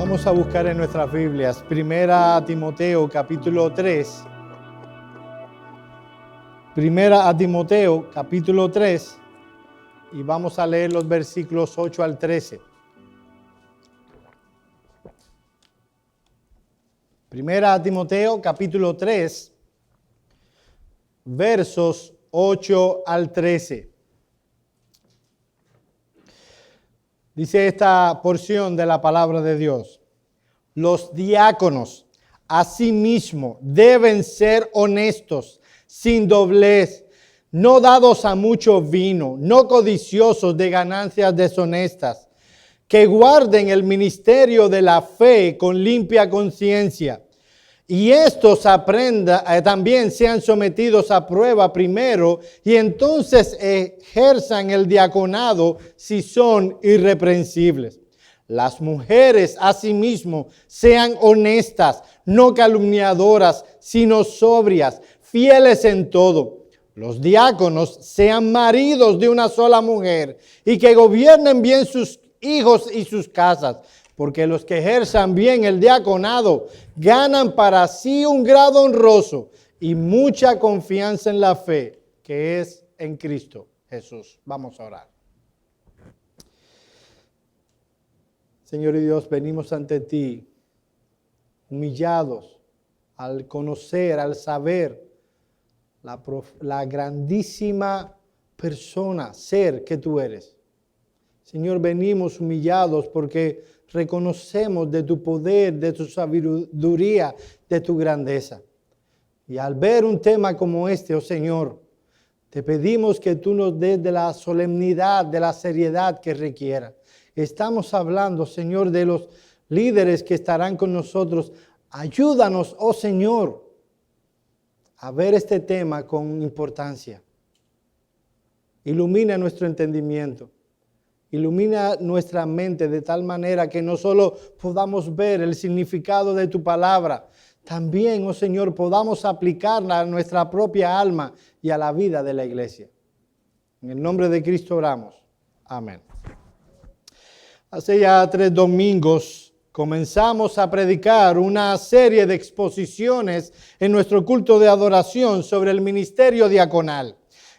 Vamos a buscar en nuestras Biblias, Primera Timoteo capítulo 3. Primera Timoteo capítulo 3 y vamos a leer los versículos 8 al 13. Primera Timoteo capítulo 3, versos 8 al 13. Dice esta porción de la palabra de Dios: los diáconos asimismo deben ser honestos, sin doblez, no dados a mucho vino, no codiciosos de ganancias deshonestas, que guarden el ministerio de la fe con limpia conciencia. Y estos también sean sometidos a prueba primero y entonces ejerzan el diaconado si son irreprensibles. Las mujeres asimismo sean honestas, no calumniadoras, sino sobrias, fieles en todo. Los diáconos sean maridos de una sola mujer y que gobiernen bien sus hijos y sus casas, porque los que ejerzan bien el diaconado ganan para sí un grado honroso y mucha confianza en la fe que es en Cristo Jesús. Vamos a orar. Señor y Dios, venimos ante ti humillados al conocer, al saber la grandísima persona, ser que tú eres. Señor, venimos humillados porque reconocemos de tu poder, de tu sabiduría, de tu grandeza. Y al ver un tema como este, oh Señor, te pedimos que tú nos des de la solemnidad, de la seriedad que requiera. Estamos hablando, Señor, de los líderes que estarán con nosotros. Ayúdanos, oh Señor, a ver este tema con importancia. Ilumina nuestro entendimiento. Ilumina nuestra mente de tal manera que no solo podamos ver el significado de tu palabra, también, oh Señor, podamos aplicarla a nuestra propia alma y a la vida de la iglesia. En el nombre de Cristo oramos. Amén. Hace ya 3 domingos comenzamos a predicar una serie de exposiciones en nuestro culto de adoración sobre el ministerio diaconal.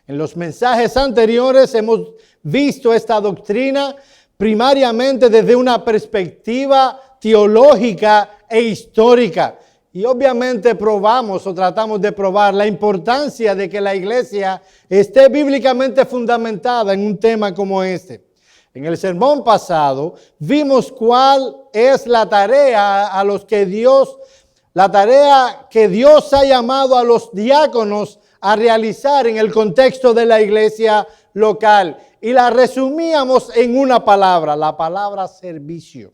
En los mensajes anteriores hemos visto esta doctrina primariamente desde una perspectiva teológica e histórica. Y obviamente probamos o tratamos de probar la importancia de que la iglesia esté bíblicamente fundamentada en un tema como este. En el sermón pasado vimos cuál es la tarea que Dios ha llamado a los diáconos a realizar en el contexto de la iglesia local. Y la resumíamos en una palabra, la palabra servicio.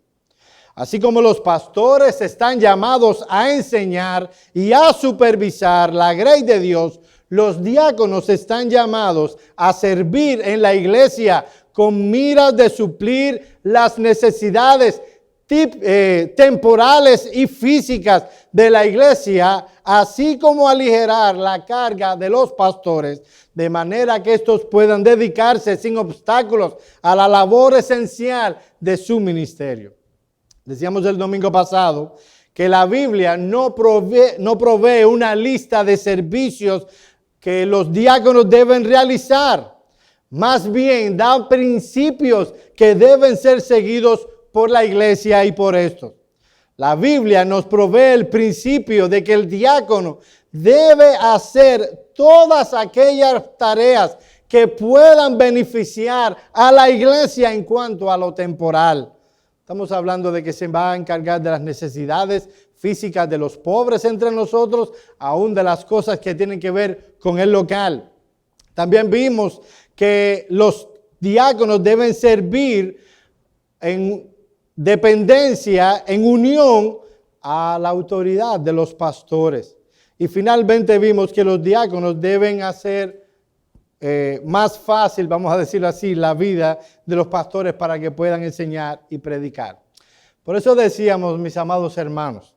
Así como los pastores están llamados a enseñar y a supervisar la grey de Dios, los diáconos están llamados a servir en la iglesia con miras de suplir las necesidades temporales y físicas de la iglesia, así como aligerar la carga de los pastores, de manera que estos puedan dedicarse sin obstáculos a la labor esencial de su ministerio. Decíamos el domingo pasado que la Biblia no provee una lista de servicios que los diáconos deben realizar. Más bien da principios que deben ser seguidos por la iglesia y por esto. La Biblia nos provee el principio de que el diácono debe hacer todas aquellas tareas que puedan beneficiar a la iglesia en cuanto a lo temporal. Estamos hablando de que se va a encargar de las necesidades físicas de los pobres entre nosotros, aún de las cosas que tienen que ver con el local. También vimos que los diáconos deben servir en dependencia, en unión a la autoridad de los pastores. Y finalmente vimos que los diáconos deben hacer más fácil, vamos a decirlo así, la vida de los pastores para que puedan enseñar y predicar. Por eso decíamos, mis amados hermanos,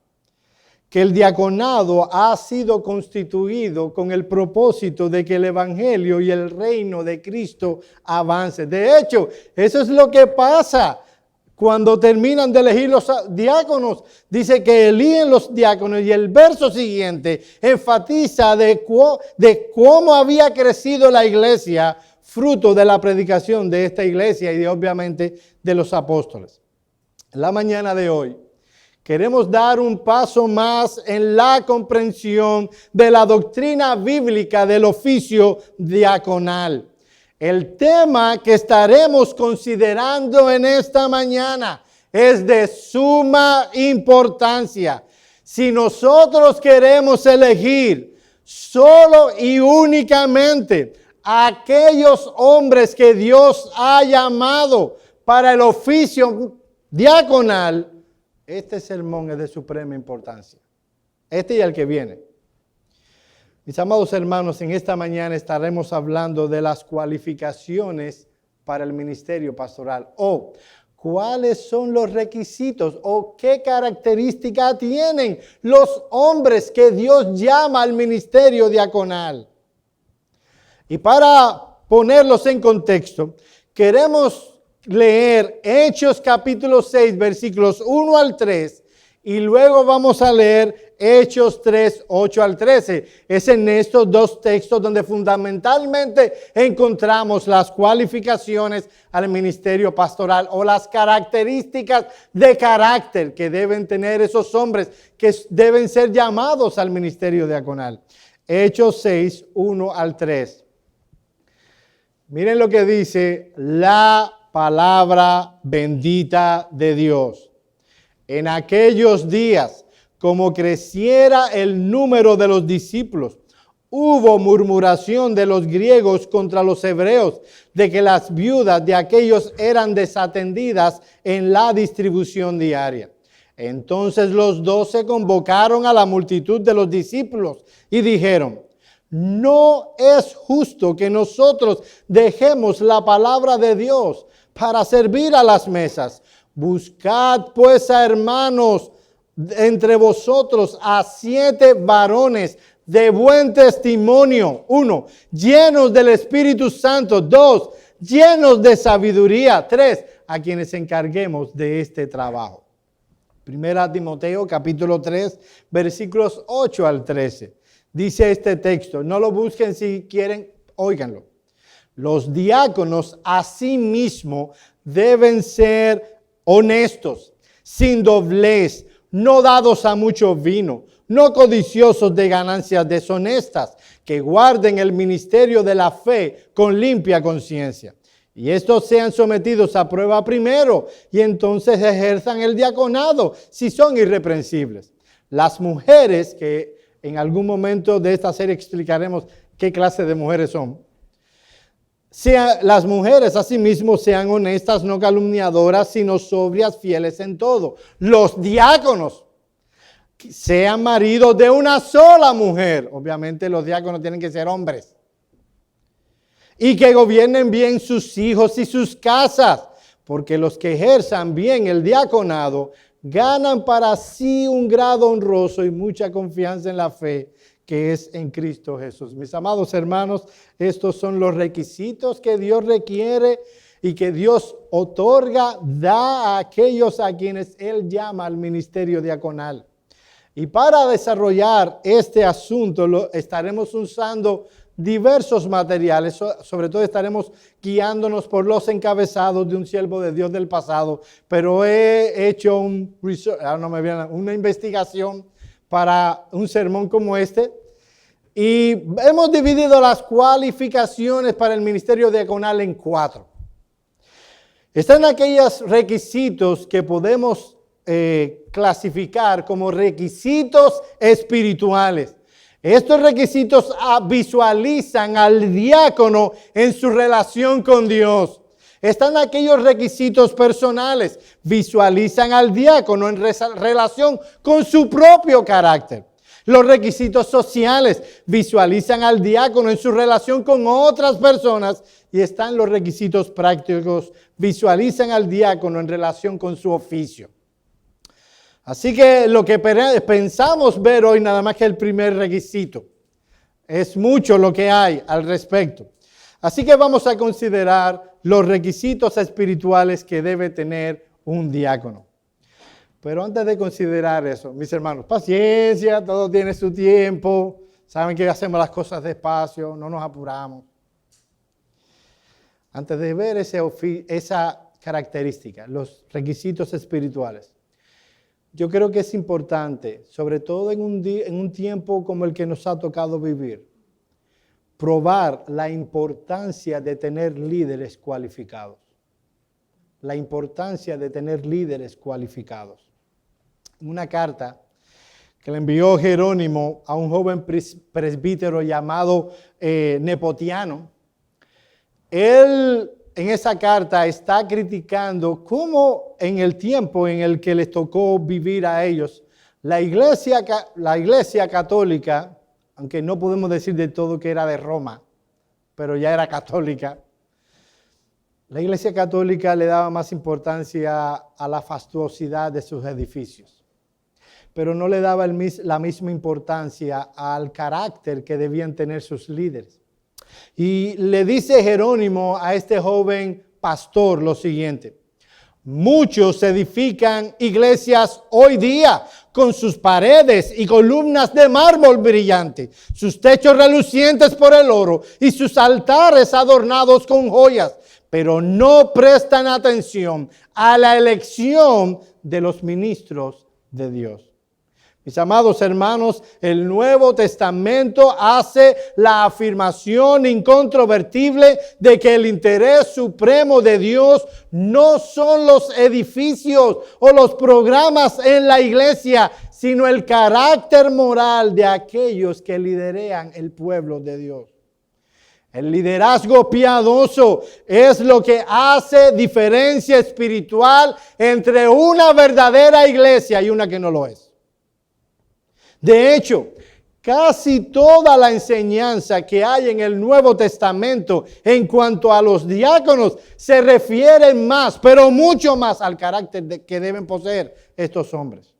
que el diaconado ha sido constituido con el propósito de que el evangelio y el reino de Cristo avance. De hecho, eso es lo que pasa cuando terminan de elegir los diáconos, dice que eligen los diáconos y el verso siguiente enfatiza de cómo había crecido la iglesia, fruto de la predicación de esta iglesia y obviamente de los apóstoles. En la mañana de hoy queremos dar un paso más en la comprensión de la doctrina bíblica del oficio diaconal. El tema que estaremos considerando en esta mañana es de suma importancia. Si nosotros queremos elegir solo y únicamente a aquellos hombres que Dios ha llamado para el oficio diaconal, este sermón es de suprema importancia. Este y el que viene. Mis amados hermanos, en esta mañana estaremos hablando de las cualificaciones para el ministerio pastoral o cuáles son los requisitos o qué características tienen los hombres que Dios llama al ministerio diaconal. Y para ponerlos en contexto, queremos leer Hechos capítulo 6, versículos 1 al 3 y luego vamos a leer Hechos 3, 8 al 13. Es en estos dos textos donde fundamentalmente encontramos las cualificaciones al ministerio pastoral o las características de carácter que deben tener esos hombres que deben ser llamados al ministerio diaconal. Hechos 6, 1 al 3. Miren lo que dice la palabra bendita de Dios. En aquellos días, como creciera el número de los discípulos, hubo murmuración de los griegos contra los hebreos, de que las viudas de aquellos eran desatendidas en la distribución diaria. Entonces los 12 convocaron a la multitud de los discípulos y dijeron: no es justo que nosotros dejemos la palabra de Dios para servir a las mesas. Buscad pues a hermanos entre vosotros a 7 varones de buen testimonio. 1, llenos del Espíritu Santo. 2, llenos de sabiduría. 3, a quienes encarguemos de este trabajo. Primera Timoteo capítulo 3, versículos 8 al 13. Dice este texto, no lo busquen si quieren, óiganlo. Los diáconos asimismo deben ser honestos, sin doblez, no dados a mucho vino, no codiciosos de ganancias deshonestas, que guarden el ministerio de la fe con limpia conciencia. Y estos sean sometidos a prueba primero, y entonces ejerzan el diaconado, si son irreprensibles. Las mujeres, que en algún momento de esta serie explicaremos qué clase de mujeres son. Las mujeres asimismo sean honestas, no calumniadoras, sino sobrias, fieles en todo. Los diáconos sean maridos de una sola mujer. Obviamente los diáconos tienen que ser hombres. Y que gobiernen bien sus hijos y sus casas, porque los que ejerzan bien el diaconado ganan para sí un grado honroso y mucha confianza en la fe que es en Cristo Jesús. Mis amados hermanos, estos son los requisitos que Dios requiere y que Dios otorga, da a aquellos a quienes Él llama al ministerio diaconal. Y para desarrollar este asunto estaremos usando diversos materiales, sobre todo estaremos guiándonos por los encabezados de un siervo de Dios del pasado, pero he hecho una investigación para un sermón como este y hemos dividido las cualificaciones para el ministerio diaconal en 4. Están aquellos requisitos que podemos clasificar como requisitos espirituales. Estos requisitos visualizan al diácono en su relación con Dios. Están aquellos requisitos personales, visualizan al diácono en relación con su propio carácter. Los requisitos sociales visualizan al diácono en su relación con otras personas. Y están los requisitos prácticos, visualizan al diácono en relación con su oficio. Así que lo que pensamos ver hoy nada más que el primer requisito. Es mucho lo que hay al respecto. Así que vamos a considerar los requisitos espirituales que debe tener un diácono. Pero antes de considerar eso, mis hermanos, paciencia, todo tiene su tiempo. Saben que hacemos las cosas despacio, no nos apuramos. Antes de ver esa característica, los requisitos espirituales, yo creo que es importante, sobre todo en un tiempo como el que nos ha tocado vivir, probar la importancia de tener líderes cualificados. La importancia de tener líderes cualificados. Una carta que le envió Jerónimo a un joven presbítero llamado Nepotiano. Él en esa carta está criticando cómo en el tiempo en el que les tocó vivir a ellos, la iglesia católica, aunque no podemos decir de todo que era de Roma, pero ya era católica, la iglesia católica le daba más importancia a la fastuosidad de sus edificios, pero no le daba la misma importancia al carácter que debían tener sus líderes. Y le dice Jerónimo a este joven pastor lo siguiente: muchos edifican iglesias hoy día con sus paredes y columnas de mármol brillante, sus techos relucientes por el oro y sus altares adornados con joyas, pero no prestan atención a la elección de los ministros de Dios. Mis amados hermanos, el Nuevo Testamento hace la afirmación incontrovertible de que el interés supremo de Dios no son los edificios o los programas en la iglesia, sino el carácter moral de aquellos que liderean el pueblo de Dios. El liderazgo piadoso es lo que hace diferencia espiritual entre una verdadera iglesia y una que no lo es. De hecho, casi toda la enseñanza que hay en el Nuevo Testamento en cuanto a los diáconos se refiere más, pero mucho más al carácter que deben poseer estos hombres.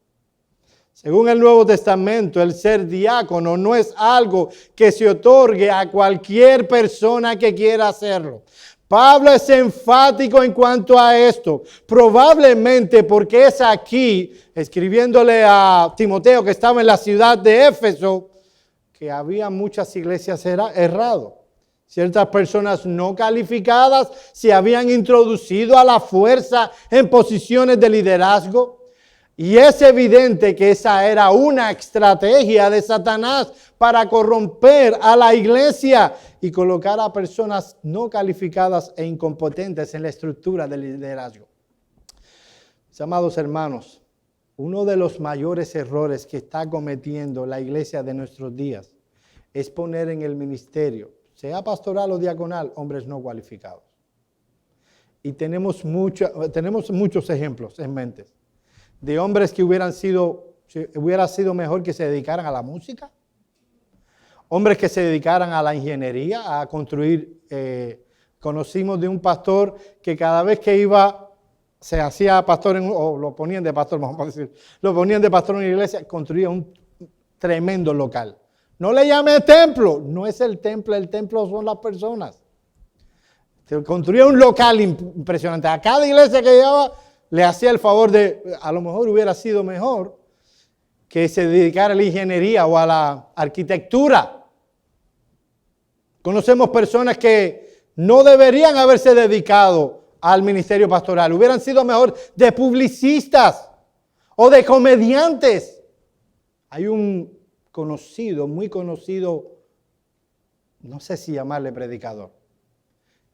Según el Nuevo Testamento, el ser diácono no es algo que se otorgue a cualquier persona que quiera hacerlo. Pablo es enfático en cuanto a esto, probablemente porque es aquí, escribiéndole a Timoteo que estaba en la ciudad de Éfeso, que había muchas iglesias erradas. Ciertas personas no calificadas se habían introducido a la fuerza en posiciones de liderazgo. Y es evidente que esa era una estrategia de Satanás para corromper a la iglesia y colocar a personas no calificadas e incompetentes en la estructura del liderazgo. Mis amados hermanos, uno de los mayores errores que está cometiendo la iglesia de nuestros días es poner en el ministerio, sea pastoral o diaconal, hombres no cualificados. Y tenemos muchos ejemplos en mente de hombres que hubiera sido mejor que se dedicaran a la música, hombres que se dedicaran a la ingeniería, a construir. Conocimos de un pastor que cada vez que iba, se hacía pastor, o lo ponían de pastor, vamos a decir, lo ponían de pastor en una iglesia, construía un tremendo local. No le llame templo, no es el templo son las personas. Construía un local impresionante. A cada iglesia que llegaba, le hacía el favor de, a lo mejor hubiera sido mejor que se dedicara a la ingeniería o a la arquitectura. Conocemos personas que no deberían haberse dedicado al ministerio pastoral. Hubieran sido mejor de publicistas o de comediantes. Hay un muy conocido, no sé si llamarle predicador,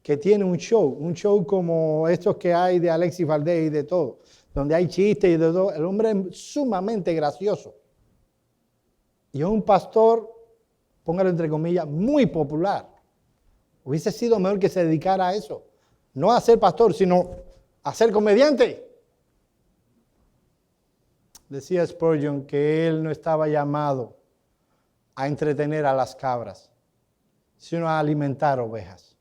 que tiene un show como estos que hay de Alexis Valdés y de todo, donde hay chistes y de todo. El hombre es sumamente gracioso. Y es un pastor, póngalo entre comillas, muy popular. Hubiese sido mejor que se dedicara a eso. No a ser pastor, sino a ser comediante. Decía Spurgeon que él no estaba llamado a entretener a las cabras, sino a alimentar ovejas.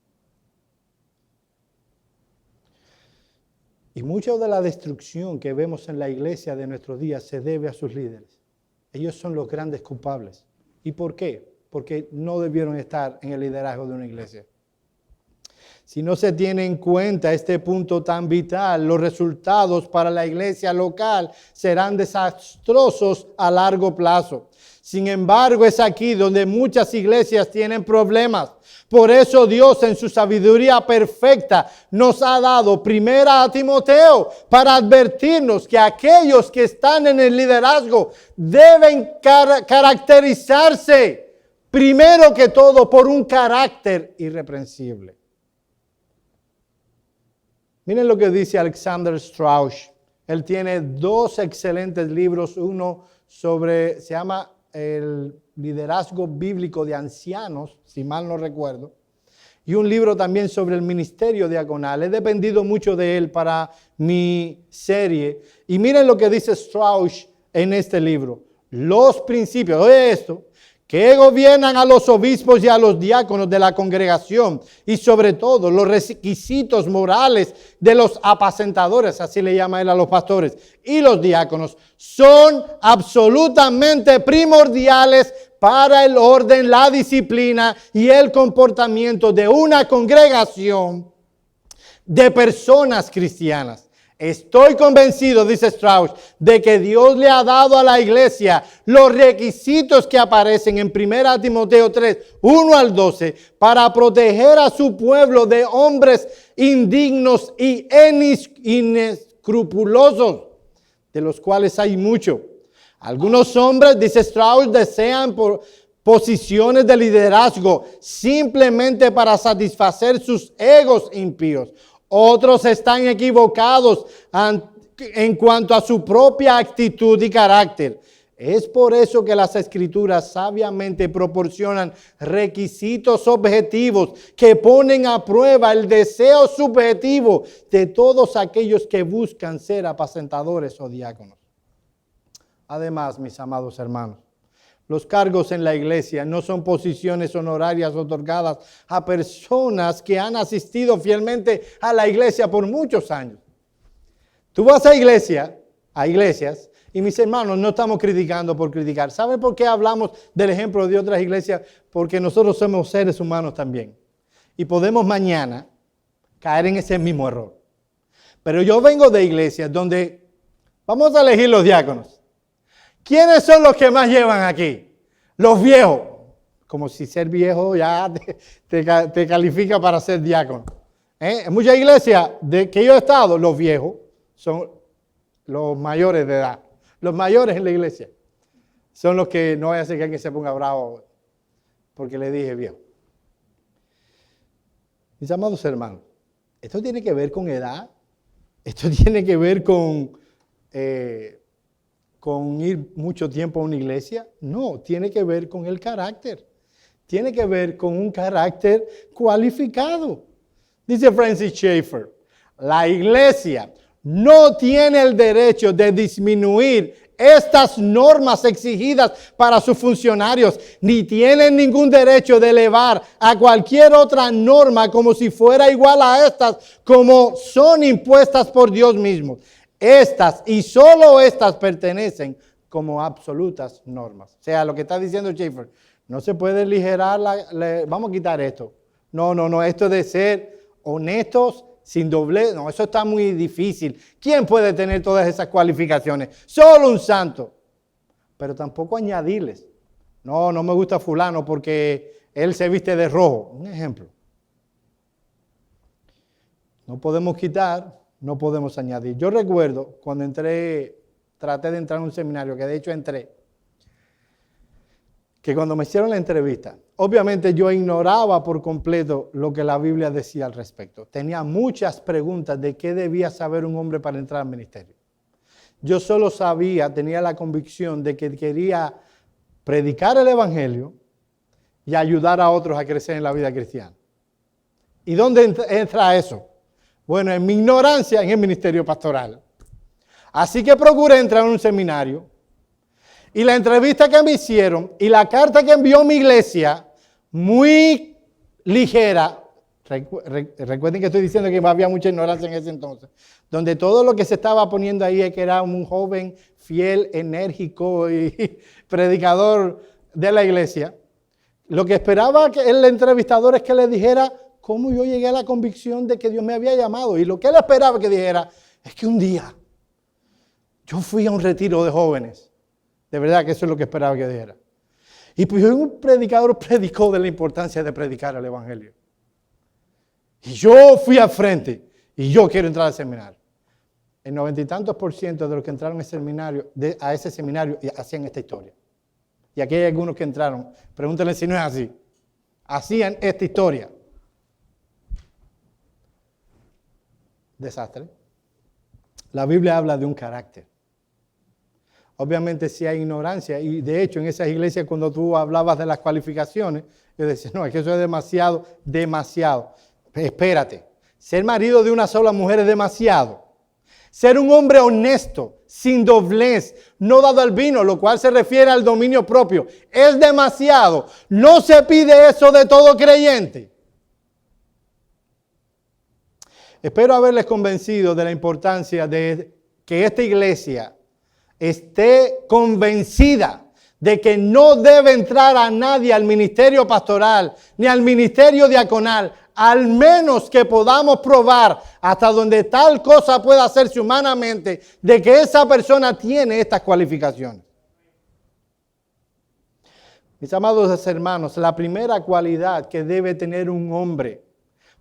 Y mucha de la destrucción que vemos en la iglesia de nuestros días se debe a sus líderes. Ellos son los grandes culpables. ¿Y por qué? Porque no debieron estar en el liderazgo de una iglesia. Si no se tiene en cuenta este punto tan vital, los resultados para la iglesia local serán desastrosos a largo plazo. Sin embargo, es aquí donde muchas iglesias tienen problemas. Por eso Dios en su sabiduría perfecta nos ha dado primera a Timoteo para advertirnos que aquellos que están en el liderazgo deben caracterizarse primero que todo por un carácter irreprensible. Miren lo que dice Alexander Strauss. Él tiene 2 excelentes libros. Uno se llama El liderazgo bíblico de ancianos, si mal no recuerdo. Y un libro también sobre el ministerio diaconal. He dependido mucho de él para mi serie. Y miren lo que dice Strauss en este libro. Los principios, oye esto, que gobiernan a los obispos y a los diáconos de la congregación y sobre todo los requisitos morales de los apacentadores, así le llama él a los pastores, y los diáconos, son absolutamente primordiales para el orden, la disciplina y el comportamiento de una congregación de personas cristianas. Estoy convencido, dice Strauss, de que Dios le ha dado a la iglesia los requisitos que aparecen en 1 Timoteo 3, 1 al 12, para proteger a su pueblo de hombres indignos y inescrupulosos, de los cuales hay mucho. Algunos hombres, dice Strauss, desean por posiciones de liderazgo simplemente para satisfacer sus egos impíos. Otros están equivocados en cuanto a su propia actitud y carácter. Es por eso que las Escrituras sabiamente proporcionan requisitos objetivos que ponen a prueba el deseo subjetivo de todos aquellos que buscan ser apacentadores o diáconos. Además, mis amados hermanos, los cargos en la iglesia no son posiciones honorarias otorgadas a personas que han asistido fielmente a la iglesia por muchos años. Tú vas a iglesias, y mis hermanos, no estamos criticando por criticar. ¿Saben por qué hablamos del ejemplo de otras iglesias? Porque nosotros somos seres humanos también. Y podemos mañana caer en ese mismo error. Pero yo vengo de iglesias donde vamos a elegir los diáconos. ¿Quiénes son los que más llevan aquí? Los viejos. Como si ser viejo ya te califica para ser diácono. En muchas iglesias que yo he estado, los viejos son los mayores de edad. Los mayores en la iglesia son los que no vaya a ser que alguien se ponga bravo porque le dije viejo. Mis amados hermanos, esto tiene que ver con edad. Esto tiene que ver con ir mucho tiempo a una iglesia. No, tiene que ver con el carácter. Tiene que ver con un carácter cualificado. Dice Francis Schaeffer, la iglesia no tiene el derecho de disminuir estas normas exigidas para sus funcionarios, ni tienen ningún derecho de elevar a cualquier otra norma como si fuera igual a estas, como son impuestas por Dios mismo. Estas y solo estas pertenecen como absolutas normas. O sea, lo que está diciendo Schaeffer, no se puede aligerar, vamos a quitar esto. No, esto de ser honestos, sin doblez, no, eso está muy difícil. ¿Quién puede tener todas esas cualificaciones? Solo un santo. Pero tampoco añadirles. No me gusta fulano porque él se viste de rojo. Un ejemplo. No podemos quitar, no podemos añadir. Yo recuerdo cuando traté de entrar a un seminario, que de hecho entré, que cuando me hicieron la entrevista, obviamente yo ignoraba por completo lo que la Biblia decía al respecto. Tenía muchas preguntas de qué debía saber un hombre para entrar al ministerio. Yo solo tenía la convicción de que quería predicar el evangelio y ayudar a otros a crecer en la vida cristiana. ¿Y dónde entra eso? Bueno, en mi ignorancia, en el ministerio pastoral. Así que procuré entrar en un seminario. Y la entrevista que me hicieron y la carta que envió mi iglesia, muy ligera, recuerden que estoy diciendo que había mucha ignorancia en ese entonces, donde todo lo que se estaba poniendo ahí es que era un joven fiel, enérgico y predicador de la iglesia. Lo que esperaba el entrevistador es que le dijera cómo yo llegué a la convicción de que Dios me había llamado. Y lo que él esperaba que dijera es que un día yo fui a un retiro de jóvenes. De verdad que eso es lo que esperaba que dijera. Y pues un predicador predicó de la importancia de predicar el evangelio. Y yo fui al frente y yo quiero entrar al seminario. El 90 y tantos % de los que entraron a ese seminario hacían esta historia. Y aquí hay algunos que entraron. Pregúntenle si no es así. Hacían esta historia. Desastre. La Biblia habla de un carácter. Obviamente si hay ignorancia, y de hecho en esas iglesias cuando tú hablabas de las cualificaciones, yo decía, no, es que eso es demasiado. Espérate, ser marido de una sola mujer es demasiado. Ser un hombre honesto, sin doblez, no dado al vino, lo cual se refiere al dominio propio, es demasiado. No se pide eso de todo creyente. Espero haberles convencido de la importancia de que esta iglesia esté convencida de que no debe entrar a nadie al ministerio pastoral ni al ministerio diaconal, al menos que podamos probar hasta donde tal cosa pueda hacerse humanamente de que esa persona tiene estas cualificaciones. Mis amados hermanos, la primera cualidad que debe tener un hombre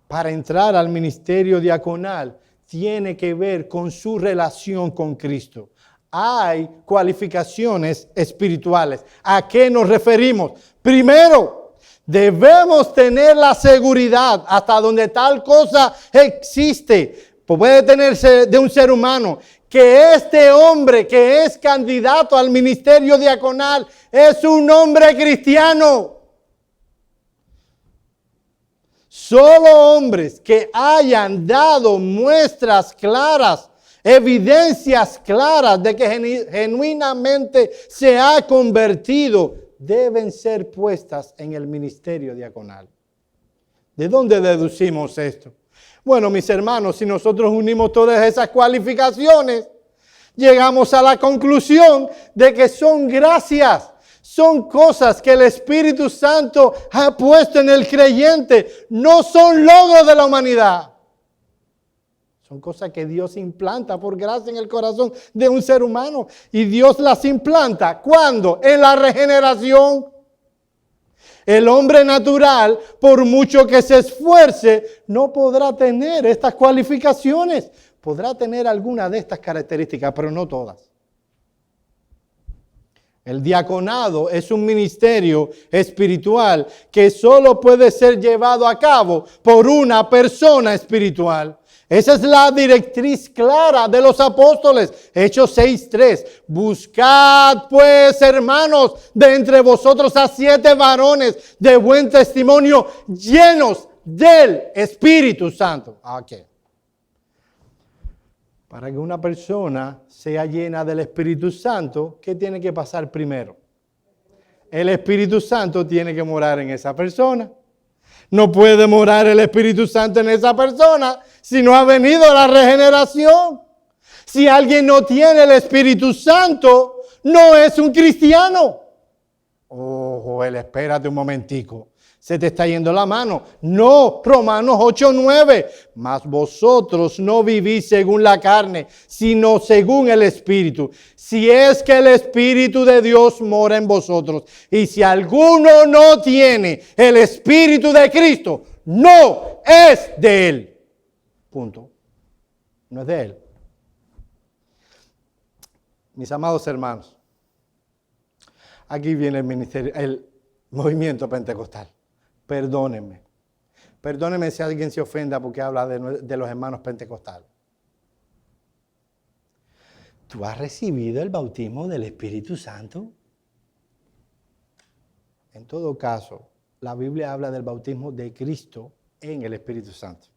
para entrar al ministerio diaconal tiene que ver con su relación con Cristo. Hay cualificaciones espirituales. ¿A qué nos referimos? Primero, debemos tener la seguridad hasta donde tal cosa existe, puede tenerse de un ser humano, que este hombre que es candidato al ministerio diaconal es un hombre cristiano. Solo hombres que hayan dado muestras claras, evidencias claras de que genuinamente se ha convertido, deben ser puestas en el ministerio diaconal. ¿De dónde deducimos esto? Bueno, mis hermanos, si nosotros unimos todas esas cualificaciones, llegamos a la conclusión de que son gracias. Son cosas que el Espíritu Santo ha puesto en el creyente. No son logros de la humanidad. Son cosas que Dios implanta por gracia en el corazón de un ser humano. Y Dios las implanta. ¿Cuándo? En la regeneración. El hombre natural, por mucho que se esfuerce, no podrá tener estas cualificaciones. Podrá tener alguna de estas características, pero no todas. El diaconado es un ministerio espiritual que solo puede ser llevado a cabo por una persona espiritual. Esa es la directriz clara de los apóstoles. Hechos 6:3. Buscad pues, hermanos, de entre vosotros a 7 varones de buen testimonio, llenos del Espíritu Santo. Okay. Para que una persona sea llena del Espíritu Santo, ¿qué tiene que pasar primero? El Espíritu Santo tiene que morar en esa persona. No puede morar el Espíritu Santo en esa persona si no ha venido la regeneración. Si alguien no tiene el Espíritu Santo, no es un cristiano. Oh, Joel, espérate un momentico. Se te está yendo la mano. No, Romanos 8:9. Mas vosotros no vivís según la carne, sino según el Espíritu. Si es que el Espíritu de Dios mora en vosotros. Y si alguno no tiene el Espíritu de Cristo, no es de Él. Punto. No es de Él. Mis amados hermanos, aquí viene el movimiento pentecostal. Perdónenme. Perdónenme si alguien se ofenda porque habla de los hermanos pentecostales. ¿Tú has recibido el bautismo del Espíritu Santo? En todo caso, la Biblia habla del bautismo de Cristo en el Espíritu Santo.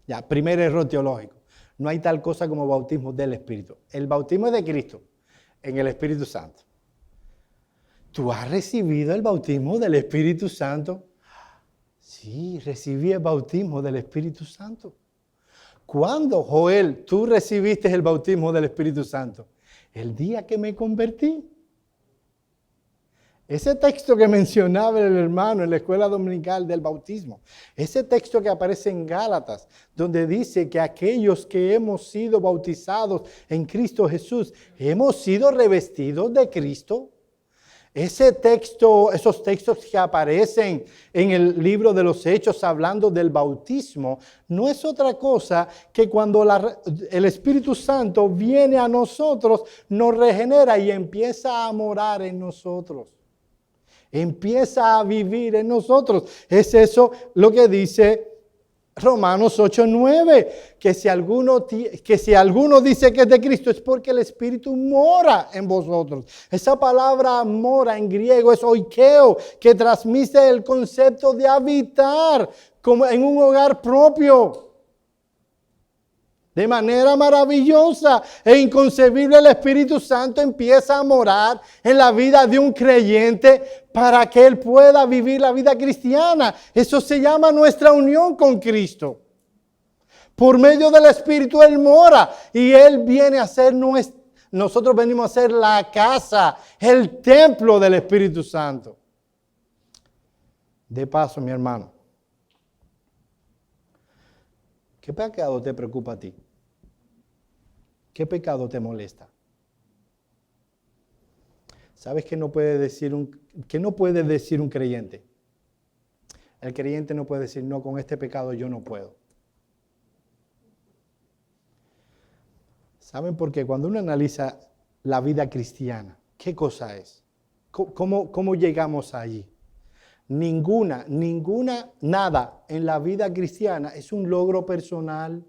Ya, primer error teológico. No hay tal cosa como bautismo del Espíritu. El bautismo es de Cristo en el Espíritu Santo. ¿Tú has recibido el bautismo del Espíritu Santo? Sí, recibí el bautismo del Espíritu Santo. ¿Cuándo, Joel, tú recibiste el bautismo del Espíritu Santo? El día que me convertí. Ese texto que mencionaba el hermano en la escuela dominical del bautismo, ese texto que aparece en Gálatas, donde dice que aquellos que hemos sido bautizados en Cristo Jesús, hemos sido revestidos de Cristo. Ese texto, esos textos que aparecen en el libro de los Hechos hablando del bautismo, no es otra cosa que cuando el Espíritu Santo viene a nosotros, nos regenera y empieza a morar en nosotros. Empieza a vivir en nosotros. Es eso lo que dice Romanos 8:9, que si alguno dice que es de Cristo es porque el Espíritu mora en vosotros. Esa palabra mora en griego es oikeo, que transmite el concepto de habitar como en un hogar propio. De manera maravillosa e inconcebible, el Espíritu Santo empieza a morar en la vida de un creyente para que él pueda vivir la vida cristiana. Eso se llama nuestra unión con Cristo. Por medio del Espíritu Él mora y Él viene a ser nosotros venimos a ser la casa, el templo del Espíritu Santo. De paso, mi hermano, ¿qué pecado te preocupa a ti? ¿Qué pecado te molesta? ¿Sabes qué no puede decir un creyente? El creyente no puede decir, no, con este pecado yo no puedo. ¿Saben por qué? Cuando uno analiza la vida cristiana, ¿qué cosa es? ¿Cómo llegamos allí? Nada en la vida cristiana es un logro personal.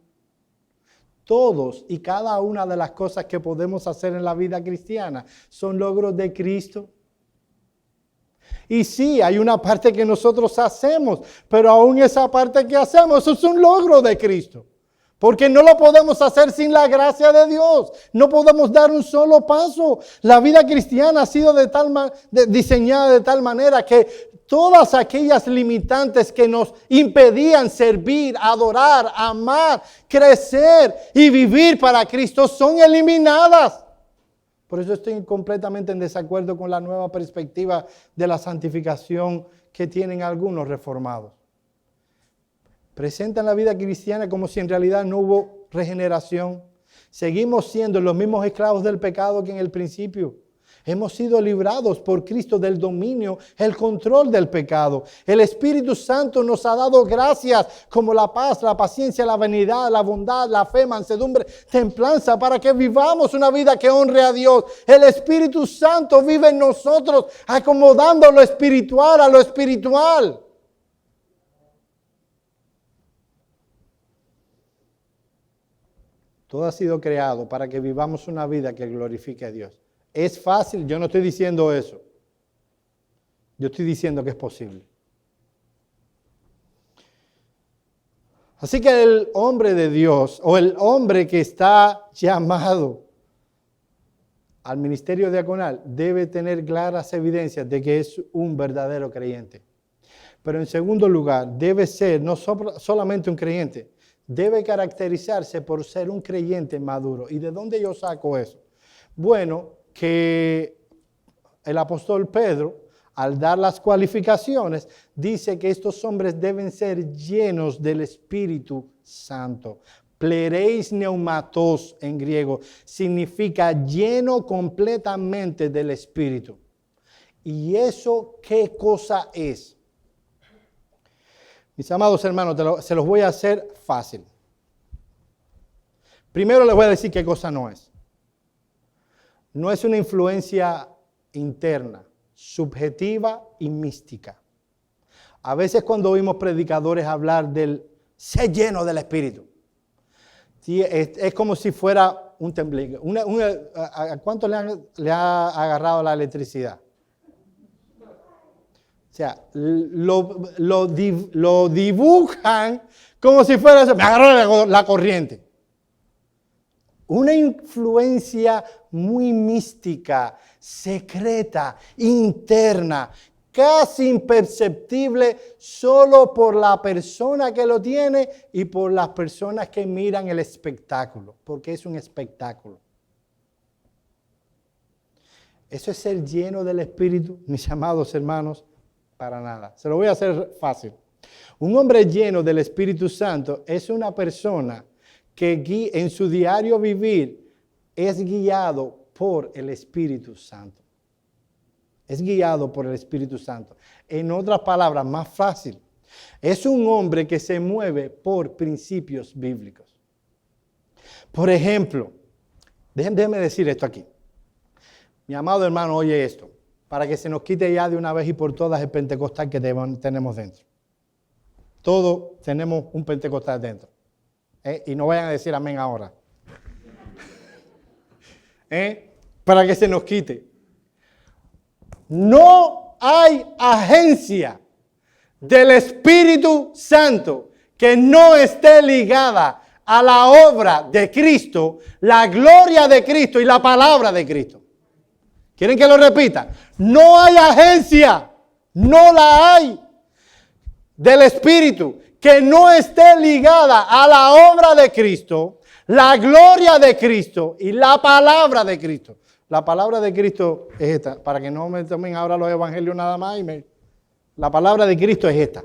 Todos y cada una de las cosas que podemos hacer en la vida cristiana son logros de Cristo. Y sí, hay una parte que nosotros hacemos, pero aún esa parte que hacemos es un logro de Cristo. Porque no lo podemos hacer sin la gracia de Dios. No podemos dar un solo paso. La vida cristiana ha sido diseñada de tal manera que todas aquellas limitantes que nos impedían servir, adorar, amar, crecer y vivir para Cristo son eliminadas. Por eso estoy completamente en desacuerdo con la nueva perspectiva de la santificación que tienen algunos reformados. Presentan la vida cristiana como si en realidad no hubo regeneración. Seguimos siendo los mismos esclavos del pecado que en el principio. Hemos sido librados por Cristo del dominio, el control del pecado. El Espíritu Santo nos ha dado gracias como la paz, la paciencia, la benignidad, la bondad, la fe, mansedumbre, templanza, para que vivamos una vida que honre a Dios. El Espíritu Santo vive en nosotros, acomodando lo espiritual a lo espiritual. Todo ha sido creado para que vivamos una vida que glorifique a Dios. ¿Es fácil? Yo no estoy diciendo eso. Yo estoy diciendo que es posible. Así que el hombre de Dios, o el hombre que está llamado al ministerio diaconal, debe tener claras evidencias de que es un verdadero creyente. Pero en segundo lugar, debe ser no solamente un creyente, debe caracterizarse por ser un creyente maduro. ¿Y de dónde yo saco eso? Bueno, que el apóstol Pedro, al dar las cualificaciones, dice que estos hombres deben ser llenos del Espíritu Santo. Plereis pneumatos en griego significa lleno completamente del Espíritu. ¿Y eso qué cosa es? Mis amados hermanos, se los voy a hacer fácil. Primero les voy a decir qué cosa no es. No es una influencia interna, subjetiva y mística. A veces cuando oímos predicadores hablar del ser lleno del Espíritu, es como si fuera un temblor. ¿A cuánto le ha agarrado la electricidad? O sea, lo dibujan como si fuera eso. Me agarró la corriente. Una influencia muy mística, secreta, interna, casi imperceptible solo por la persona que lo tiene y por las personas que miran el espectáculo, porque es un espectáculo. ¿Eso es ser lleno del Espíritu, mis amados hermanos? Para nada. Se lo voy a hacer fácil. Un hombre lleno del Espíritu Santo es una persona que en su diario vivir es guiado por el Espíritu Santo. Es guiado por el Espíritu Santo. En otras palabras, más fácil, es un hombre que se mueve por principios bíblicos. Por ejemplo, déjenme decir esto aquí. Mi amado hermano, oye esto, para que se nos quite ya de una vez y por todas el pentecostal que tenemos dentro. Todos tenemos un pentecostal dentro. Y no vayan a decir amén ahora. Para que se nos quite. No hay agencia del Espíritu Santo que no esté ligada a la obra de Cristo, la gloria de Cristo y la palabra de Cristo. ¿Quieren que lo repita? No hay agencia, no la hay, del Espíritu que no esté ligada a la obra de Cristo, la gloria de Cristo y la palabra de Cristo. La palabra de Cristo es esta, para que no me tomen ahora los evangelios nada más. La palabra de Cristo es esta.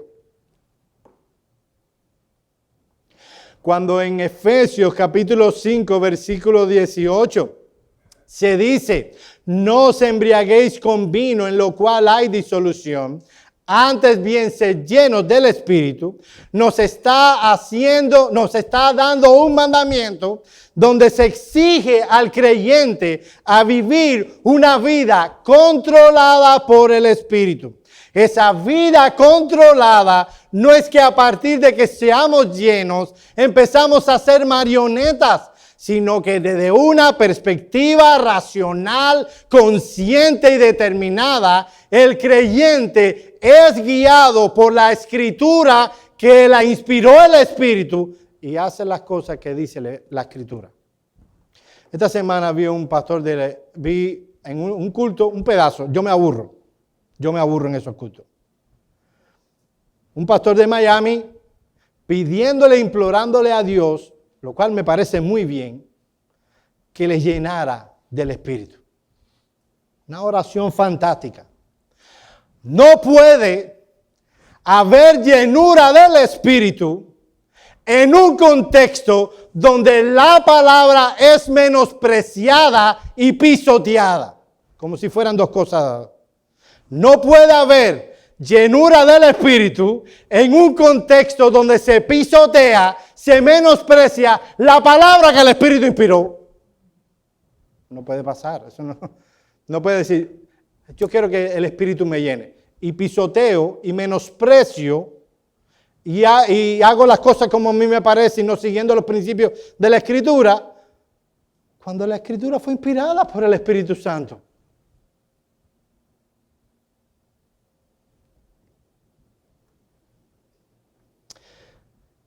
Cuando en Efesios capítulo 5, versículo 18, se dice, no os embriaguéis con vino en lo cual hay disolución, antes bien sed llenos del Espíritu, nos está dando un mandamiento donde se exige al creyente a vivir una vida controlada por el Espíritu. Esa vida controlada no es que a partir de que seamos llenos empezamos a ser marionetas, sino que desde una perspectiva racional, consciente y determinada, el creyente es guiado por la Escritura que la inspiró el Espíritu y hace las cosas que dice la Escritura. Esta semana vi un pastor, vi en un culto, un pedazo, yo me aburro en esos cultos. Un pastor de Miami pidiéndole, implorándole a Dios, lo cual me parece muy bien, que le llenara del Espíritu. Una oración fantástica. No puede haber llenura del Espíritu en un contexto donde la palabra es menospreciada y pisoteada, como si fueran dos cosas. No puede haber llenura del Espíritu en un contexto donde se pisotea, se menosprecia la palabra que el Espíritu inspiró. No puede pasar. Eso no puede decir, yo quiero que el Espíritu me llene. Y pisoteo y menosprecio y hago las cosas como a mí me parece y no siguiendo los principios de la Escritura, cuando la Escritura fue inspirada por el Espíritu Santo.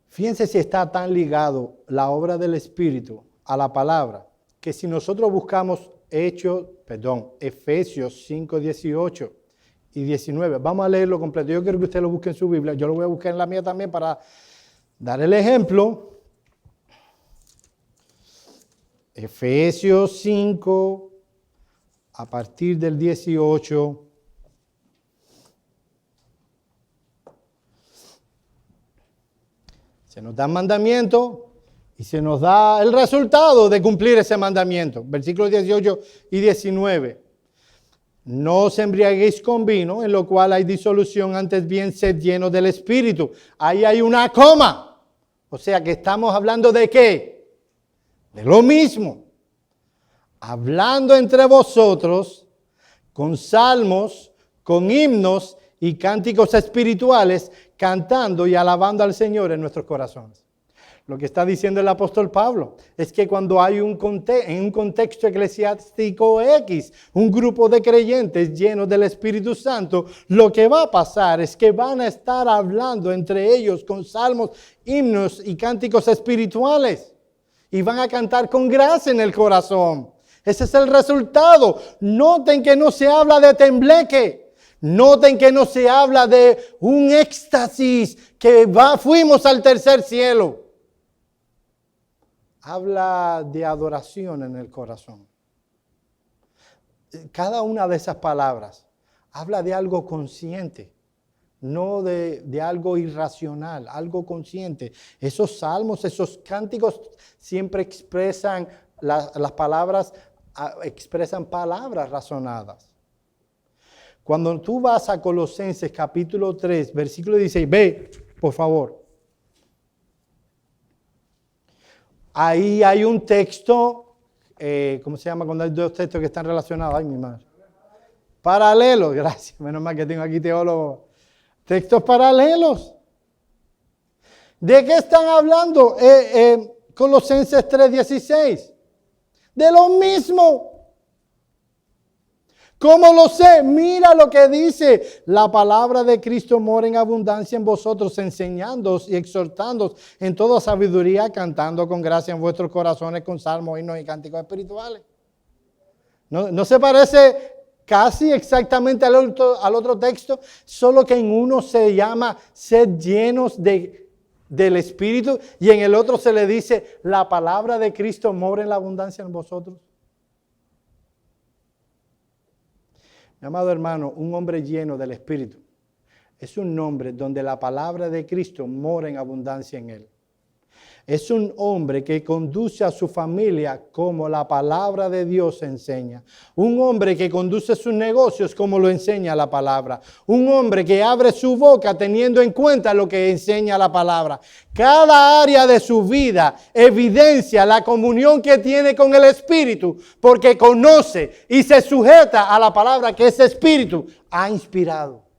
Fíjense si está tan ligado la obra del Espíritu a la palabra, que si nosotros buscamos Efesios 5, 18 y 19, vamos a leerlo completo. Yo quiero que usted lo busque en su Biblia, yo lo voy a buscar en la mía también para dar el ejemplo. Efesios 5, a partir del 18. Se nos da mandamiento y se nos da el resultado de cumplir ese mandamiento. Versículos 18 y 19. No os embriaguéis con vino, en lo cual hay disolución, antes bien sed llenos del Espíritu. Ahí hay una coma. O sea que estamos hablando de ¿qué? De lo mismo. Hablando entre vosotros con salmos, con himnos y cánticos espirituales, cantando y alabando al Señor en nuestros corazones. Lo que está diciendo el apóstol Pablo es que cuando hay en un contexto eclesiástico X, un grupo de creyentes llenos del Espíritu Santo, lo que va a pasar es que van a estar hablando entre ellos con salmos, himnos y cánticos espirituales. Y van a cantar con gracia en el corazón. Ese es el resultado. Noten que no se habla de tembleque. Noten que no se habla de un éxtasis que fuimos al tercer cielo. Habla de adoración en el corazón. cada una de esas palabras habla de algo consciente, no de algo irracional, algo consciente. Esos salmos, esos cánticos siempre expresan, las palabras expresan palabras razonadas. Cuando tú vas a Colosenses capítulo 3, versículo 16, ve, por favor. Ahí hay un texto, ¿cómo se llama cuando hay dos textos que están relacionados? Ay, mi madre. Paralelos, gracias. Menos mal que tengo aquí teólogos. Textos paralelos. ¿De qué están hablando? Colosenses 3:16. De lo mismo. ¿Cómo lo sé? Mira lo que dice. La palabra de Cristo mora en abundancia en vosotros, enseñándoos y exhortándoos en toda sabiduría, cantando con gracia en vuestros corazones con salmos, himnos y cánticos espirituales. ¿No se parece casi exactamente al otro texto? Solo que en uno se llama ser llenos del Espíritu y en el otro se le dice la palabra de Cristo mora en la abundancia en vosotros. Mi amado hermano, un hombre lleno del Espíritu es un hombre donde la palabra de Cristo mora en abundancia en él. Es un hombre que conduce a su familia como la palabra de Dios enseña. Un hombre que conduce sus negocios como lo enseña la palabra. Un hombre que abre su boca teniendo en cuenta lo que enseña la palabra. Cada área de su vida evidencia la comunión que tiene con el Espíritu porque conoce y se sujeta a la palabra que ese Espíritu ha inspirado.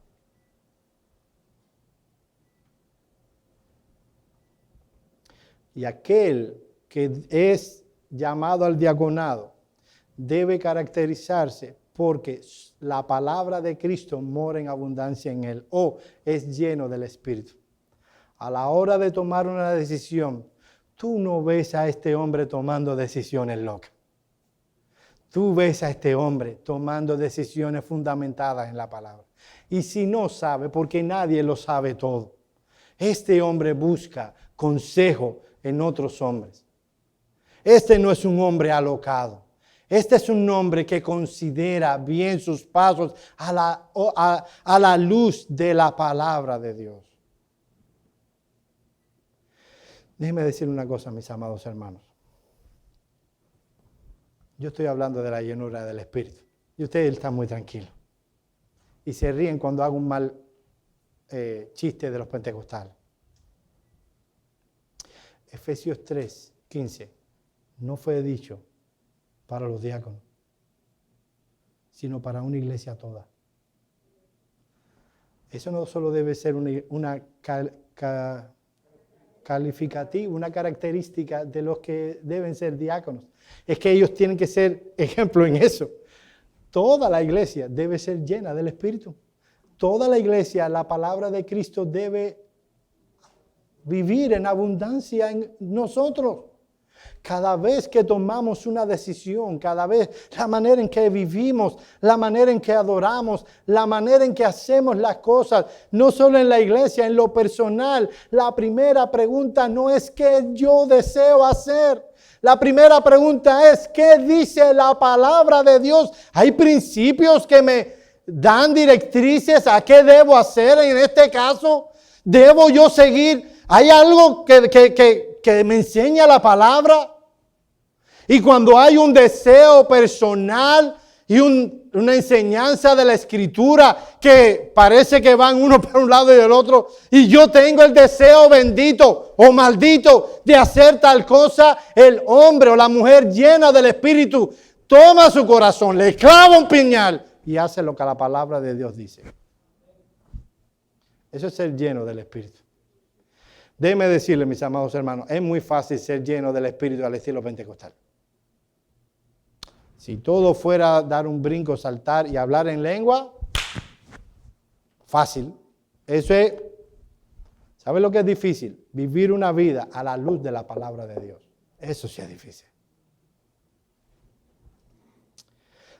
Y aquel que es llamado al diaconado debe caracterizarse porque la palabra de Cristo mora en abundancia en él o es lleno del Espíritu. A la hora de tomar una decisión, tú no ves a este hombre tomando decisiones locas. Tú ves a este hombre tomando decisiones fundamentadas en la palabra. Y si no sabe, porque nadie lo sabe todo, este hombre busca consejo en otros hombres. Este no es un hombre alocado. Este es un hombre que considera bien sus pasos a la luz de la palabra de Dios. Déjenme decir una cosa, mis amados hermanos. Yo estoy hablando de la llenura del Espíritu. Y ustedes están muy tranquilos. Y se ríen cuando hago un mal chiste de los pentecostales. Efesios 3:15 no fue dicho para los diáconos, sino para una iglesia toda. Eso no solo debe ser una calificativa, una característica de los que deben ser diáconos. Es que ellos tienen que ser ejemplo en eso. Toda la iglesia debe ser llena del Espíritu. Toda la iglesia, la palabra de Cristo debe vivir en abundancia en nosotros. Cada vez que tomamos una decisión, cada vez la manera en que vivimos, la manera en que adoramos, la manera en que hacemos las cosas, no solo en la iglesia, en lo personal, la primera pregunta no es qué yo deseo hacer. La primera pregunta es ¿qué dice la palabra de Dios? Hay principios que me dan directrices a qué debo hacer en este caso. ¿Debo yo seguir? ¿Hay algo que me enseña la palabra? Y cuando hay un deseo personal y una enseñanza de la Escritura que parece que van uno por un lado y el otro, y yo tengo el deseo bendito o maldito de hacer tal cosa, el hombre o la mujer llena del Espíritu toma su corazón, le clava un puñal y hace lo que la palabra de Dios dice. Eso es ser lleno del Espíritu. Déjenme decirles, mis amados hermanos, es muy fácil ser lleno del Espíritu al estilo pentecostal. Si todo fuera dar un brinco, saltar y hablar en lengua, fácil. Eso es, ¿sabe lo que es difícil? Vivir una vida a la luz de la palabra de Dios. Eso sí es difícil.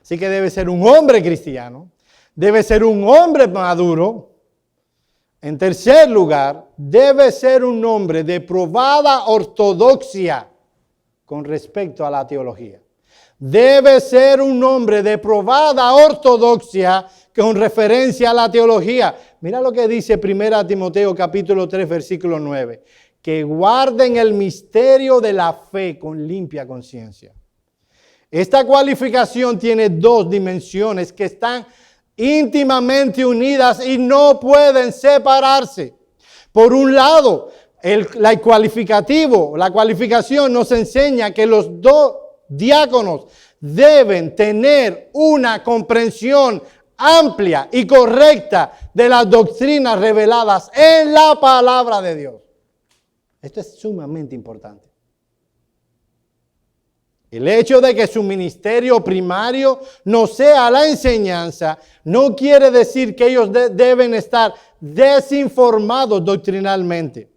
Así que debe ser un hombre cristiano, debe ser un hombre maduro. En tercer lugar, debe ser un hombre de probada ortodoxia con respecto a la teología. debe ser un hombre de probada ortodoxia con referencia a la teología. Mira lo que dice 1 Timoteo capítulo 3 versículo 9. Que guarden el misterio de la fe con limpia conciencia. Esta cualificación tiene dos dimensiones que están íntimamente unidas y no pueden separarse. Por un lado, la cualificación nos enseña que los dos diáconos deben tener una comprensión amplia y correcta de las doctrinas reveladas en la palabra de Dios. Esto es sumamente importante. El hecho de que su ministerio primario no sea la enseñanza, no quiere decir que ellos deben estar desinformados doctrinalmente.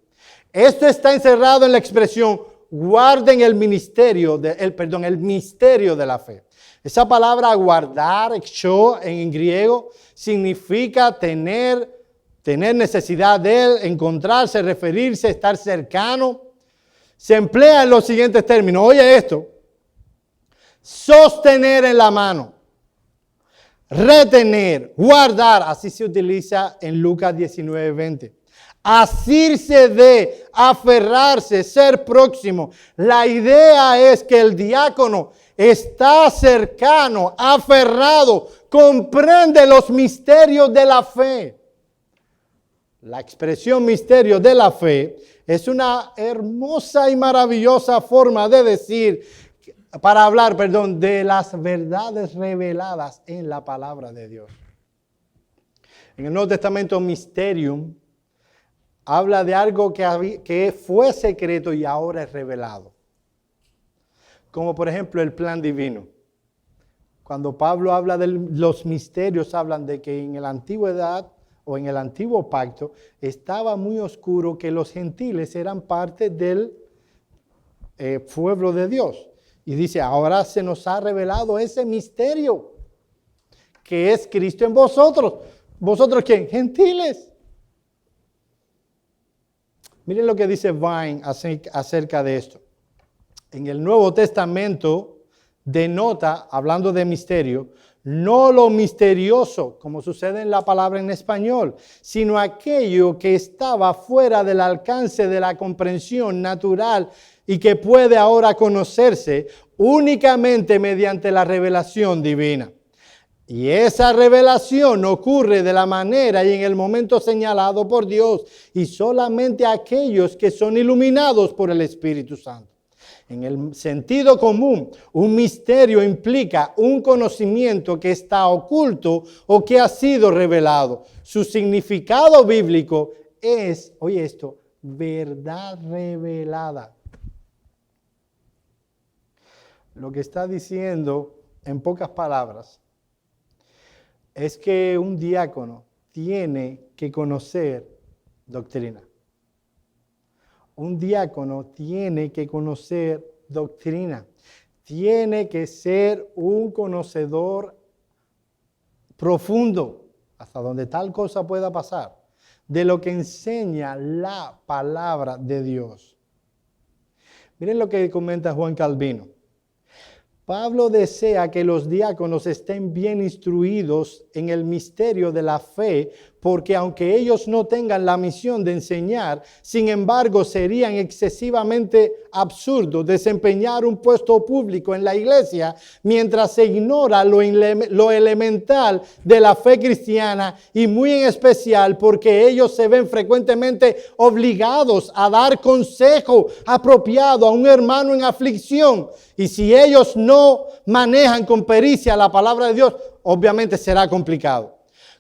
Esto está encerrado en la expresión guarden el misterio de la fe. Esa palabra guardar, exo, en griego, significa tener necesidad de él, encontrarse, referirse, estar cercano. Se emplea en los siguientes términos. Oye esto. Sostener en la mano, retener, guardar, así se utiliza en Lucas 19:20. Asirse de, aferrarse, ser próximo. La idea es que el diácono está cercano, aferrado, comprende los misterios de la fe. La expresión misterio de la fe es una hermosa y maravillosa forma de decir de las verdades reveladas en la palabra de Dios. En el Nuevo Testamento, mysterium habla de algo que fue secreto y ahora es revelado. Como por ejemplo el plan divino. Cuando Pablo habla de los misterios, hablan de que en la antigüedad o en el antiguo pacto estaba muy oscuro que los gentiles eran parte del pueblo de Dios. Y dice, ahora se nos ha revelado ese misterio, que es Cristo en vosotros. ¿Vosotros quién? Gentiles. Miren lo que dice Vine acerca de esto. En el Nuevo Testamento denota, hablando de misterio, no lo misterioso, como sucede en la palabra en español, sino aquello que estaba fuera del alcance de la comprensión natural y que puede ahora conocerse únicamente mediante la revelación divina. Y esa revelación ocurre de la manera y en el momento señalado por Dios y solamente a aquellos que son iluminados por el Espíritu Santo. En el sentido común, un misterio implica un conocimiento que está oculto o que ha sido revelado. Su significado bíblico es, oye esto, verdad revelada. Lo que está diciendo, en pocas palabras, es que un diácono tiene que conocer doctrina. Un diácono tiene que conocer doctrina. Tiene que ser un conocedor profundo, hasta donde tal cosa pueda pasar, de lo que enseña la palabra de Dios. Miren lo que comenta Juan Calvino. Pablo desea que los diáconos estén bien instruidos en el misterio de la fe, porque aunque ellos no tengan la misión de enseñar, sin embargo serían excesivamente absurdo desempeñar un puesto público en la iglesia mientras se ignora lo elemental de la fe cristiana y muy en especial porque ellos se ven frecuentemente obligados a dar consejo apropiado a un hermano en aflicción. Y si ellos no manejan con pericia la palabra de Dios, obviamente será complicado.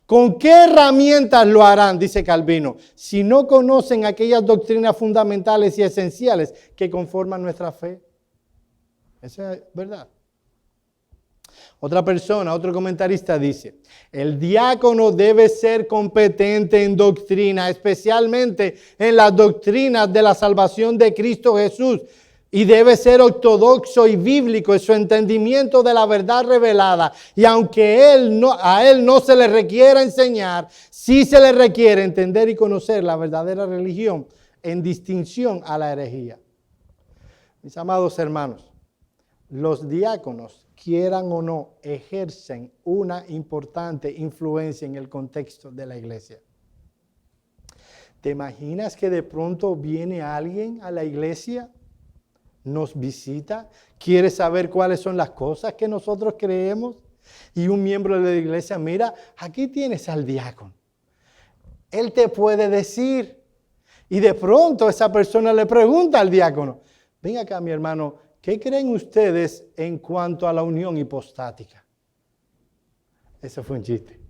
¿Con qué herramientas lo harán? Dice Calvino, si no conocen aquellas doctrinas fundamentales y esenciales que conforman nuestra fe. Esa es verdad. Otro comentarista dice, el diácono debe ser competente en doctrina, especialmente en las doctrinas de la salvación de Cristo Jesús. Y debe ser ortodoxo y bíblico en su entendimiento de la verdad revelada. Y aunque a él no se le requiera enseñar, sí se le requiere entender y conocer la verdadera religión en distinción a la herejía. Mis amados hermanos, los diáconos quieran o no, ejercen una importante influencia en el contexto de la iglesia. ¿Te imaginas que de pronto viene alguien a la iglesia, nos visita, quiere saber cuáles son las cosas que nosotros creemos? Y un miembro de la iglesia, mira, aquí tienes al diácono. Él te puede decir. Y de pronto esa persona le pregunta al diácono, ven acá mi hermano, ¿qué creen ustedes en cuanto a la unión hipostática? Eso fue un chiste.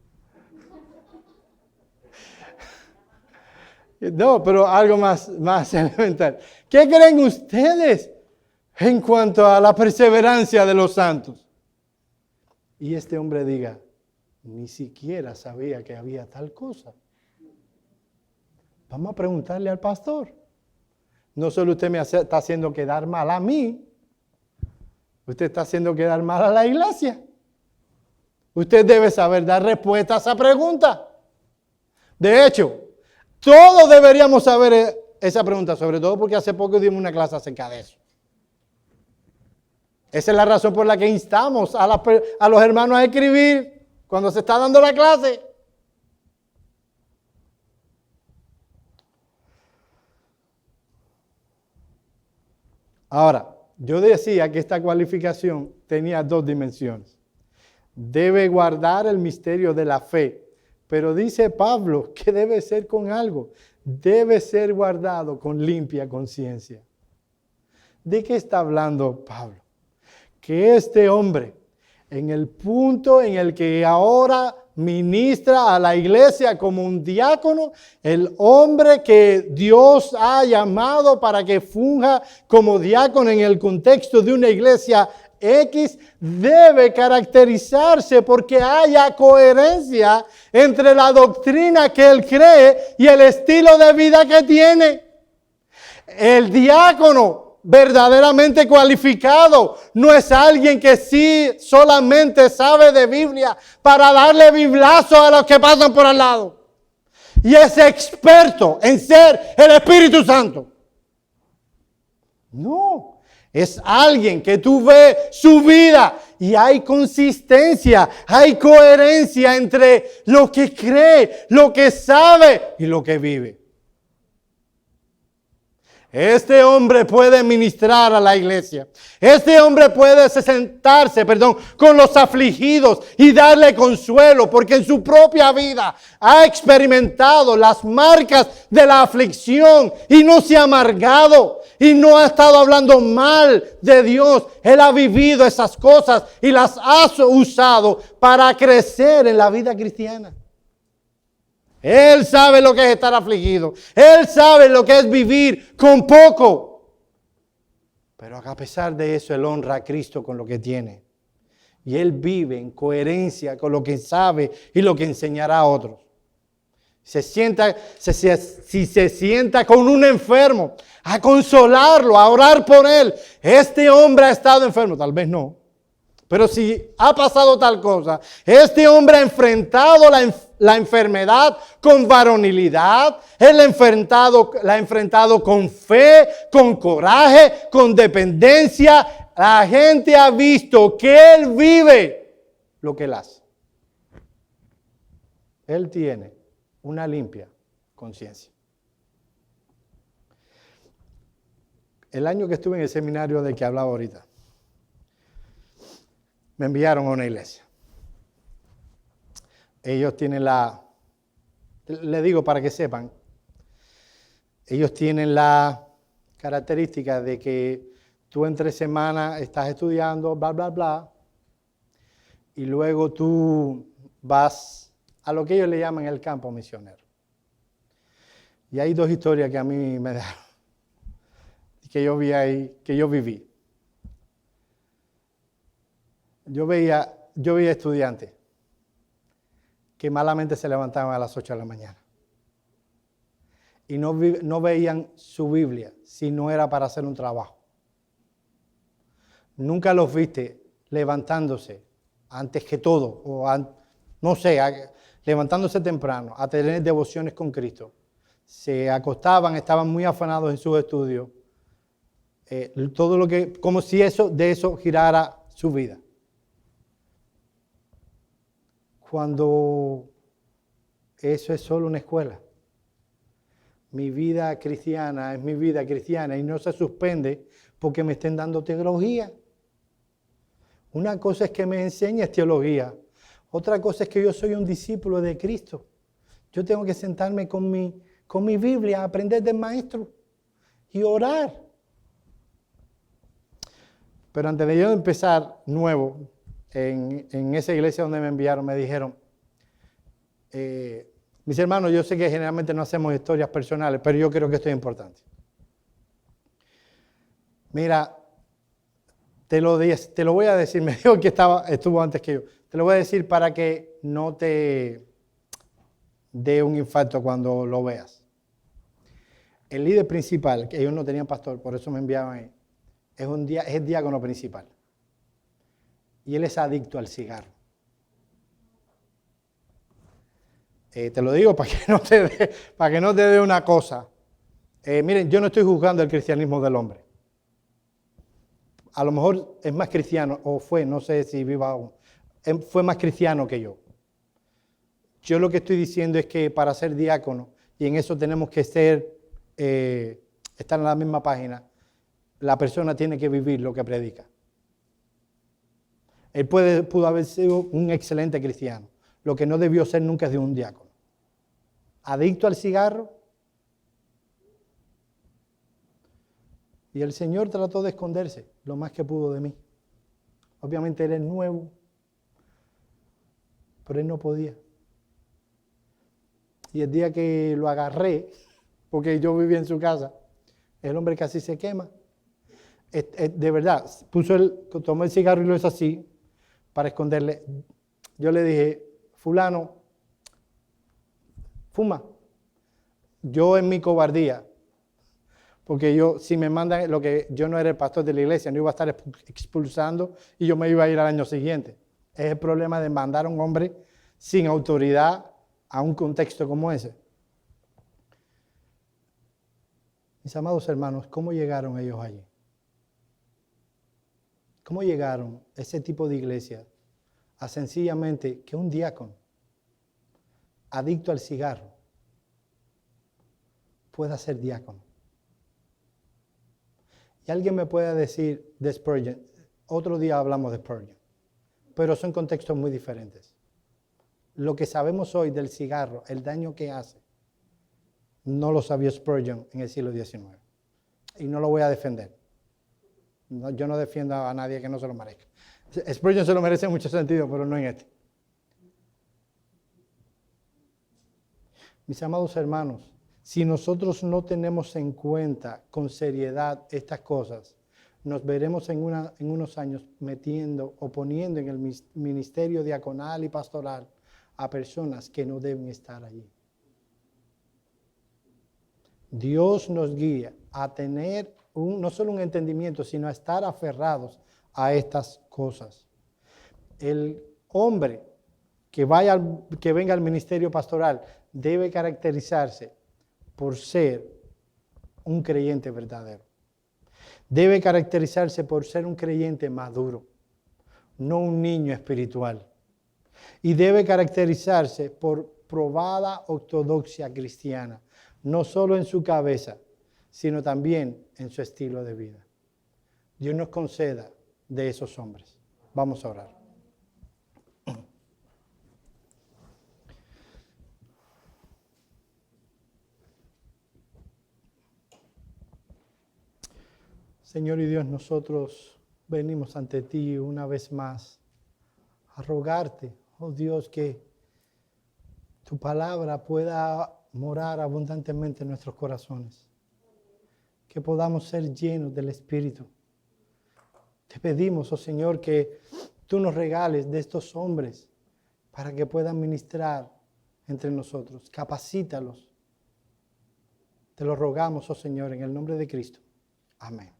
No, pero algo más elemental. ¿Qué creen ustedes en cuanto a la perseverancia de los santos? Y este hombre diga, ni siquiera sabía que había tal cosa. Vamos a preguntarle al pastor. No solo usted me está haciendo quedar mal a mí, usted está haciendo quedar mal a la iglesia. Usted debe saber dar respuesta a esa pregunta. De hecho, todos deberíamos saber esa pregunta, sobre todo porque hace poco dimos una clase acerca de eso. Esa es la razón por la que instamos a los hermanos a escribir cuando se está dando la clase. Ahora, yo decía que esta cualificación tenía dos dimensiones. Debe guardar el misterio de la fe, pero dice Pablo que debe ser con algo. Debe ser guardado con limpia conciencia. ¿De qué está hablando Pablo? Que este hombre, en el punto en el que ahora ministra a la iglesia como un diácono, el hombre que Dios ha llamado para que funja como diácono en el contexto de una iglesia X, debe caracterizarse porque haya coherencia entre la doctrina que él cree y el estilo de vida que tiene. El diácono verdaderamente cualificado no es alguien que sí solamente sabe de Biblia para darle biblazo a los que pasan por al lado. Y es experto en ser el Espíritu Santo. No, es alguien que tú ves su vida y hay consistencia, hay coherencia entre lo que cree, lo que sabe y lo que vive. Este hombre puede ministrar a la iglesia. Este hombre puede sentarse, con los afligidos y darle consuelo, porque en su propia vida ha experimentado las marcas de la aflicción y no se ha amargado y no ha estado hablando mal de Dios. Él ha vivido esas cosas y las ha usado para crecer en la vida cristiana. Él sabe lo que es estar afligido. Él sabe lo que es vivir con poco. Pero a pesar de eso, él honra a Cristo con lo que tiene. Y él vive en coherencia con lo que sabe y lo que enseñará a otros. Si se sienta con un enfermo, a consolarlo, a orar por él. Este hombre ha estado enfermo, tal vez no. Pero si ha pasado tal cosa, este hombre ha enfrentado la enfermedad con varonilidad, él la ha enfrentado con fe, con coraje, con dependencia. La gente ha visto que él vive lo que él hace. Él tiene una limpia conciencia. El año que estuve en el seminario del que hablaba ahorita, me enviaron a una iglesia. Ellos tienen le digo para que sepan, ellos tienen la característica de que tú entre semana estás estudiando, bla, bla, bla, y luego tú vas a lo que ellos le llaman el campo misionero. Y hay dos historias que a mí me dejaron, que yo vi ahí, que yo viví. Yo veía estudiantes que malamente se levantaban a las 8 de la mañana y no veían su Biblia si no era para hacer un trabajo. Nunca los viste levantándose antes que todo, levantándose temprano a tener devociones con Cristo. Se acostaban, estaban muy afanados en sus estudios, como si de eso girara su vida. cuando eso es solo una escuela. Mi vida cristiana es mi vida cristiana y no se suspende porque me estén dando teología. Una cosa es que me enseñes teología. Otra cosa es que yo soy un discípulo de Cristo. Yo tengo que sentarme con mi Biblia, aprender del maestro y orar. Pero antes de yo empezar nuevo, en esa iglesia donde me enviaron, me dijeron, mis hermanos, yo sé que generalmente no hacemos historias personales, pero yo creo que esto es importante. Mira, te lo voy a decir, me dijo que estuvo antes que yo. Te lo voy a decir para que no te dé un infarto cuando lo veas. El líder principal, que ellos no tenían pastor, por eso me enviaban ahí, es el diácono principal. Y él es adicto al cigarro. Te lo digo para que no te dé una cosa. Miren, yo no estoy juzgando el cristianismo del hombre. A lo mejor es más cristiano, o fue, no sé si viva aún, fue más cristiano que yo. Yo lo que estoy diciendo es que para ser diácono, y en eso tenemos que estar en la misma página, la persona tiene que vivir lo que predica. Él pudo haber sido un excelente cristiano. Lo que no debió ser nunca es de un diácono. Adicto al cigarro. Y el Señor trató de esconderse lo más que pudo de mí. Obviamente Él es nuevo, pero Él no podía. Y el día que lo agarré, porque yo vivía en su casa, el hombre casi se quema. De verdad, tomó el cigarro y lo hizo así para esconderle. Yo le dije, fulano, fuma. Yo en mi cobardía, porque si me mandan, yo no era el pastor de la iglesia, no iba a estar expulsando y yo me iba a ir al año siguiente. Es el problema de mandar a un hombre sin autoridad a un contexto como ese. Mis amados hermanos, ¿cómo llegaron ellos allí? ¿Cómo llegaron ese tipo de iglesia a sencillamente que un diácono adicto al cigarro pueda ser diácono? Y alguien me puede decir de Spurgeon, otro día hablamos de Spurgeon, pero son contextos muy diferentes. Lo que sabemos hoy del cigarro, el daño que hace, no lo sabía Spurgeon en el siglo XIX. Y no lo voy a defender. Yo no defiendo a nadie que no se lo merezca. Spurgeon se lo merece en muchos sentidos, pero no en este. Mis amados hermanos, si nosotros no tenemos en cuenta con seriedad estas cosas, nos veremos en unos años metiendo o poniendo en el ministerio diaconal y pastoral a personas que no deben estar allí. Dios nos guía a tener no solo un entendimiento, sino a estar aferrados a estas cosas. El hombre que venga al ministerio pastoral debe caracterizarse por ser un creyente verdadero. Debe caracterizarse por ser un creyente maduro, no un niño espiritual. Y debe caracterizarse por probada ortodoxia cristiana, no solo en su cabeza, sino también en su estilo de vida. Dios nos conceda de esos hombres. Vamos a orar. Señor y Dios, nosotros venimos ante ti una vez más a rogarte, oh Dios, que tu palabra pueda morar abundantemente en nuestros corazones, que podamos ser llenos del Espíritu. Te pedimos, oh Señor, que tú nos regales de estos hombres para que puedan ministrar entre nosotros. Capacítalos. Te lo rogamos, oh Señor, en el nombre de Cristo. Amén.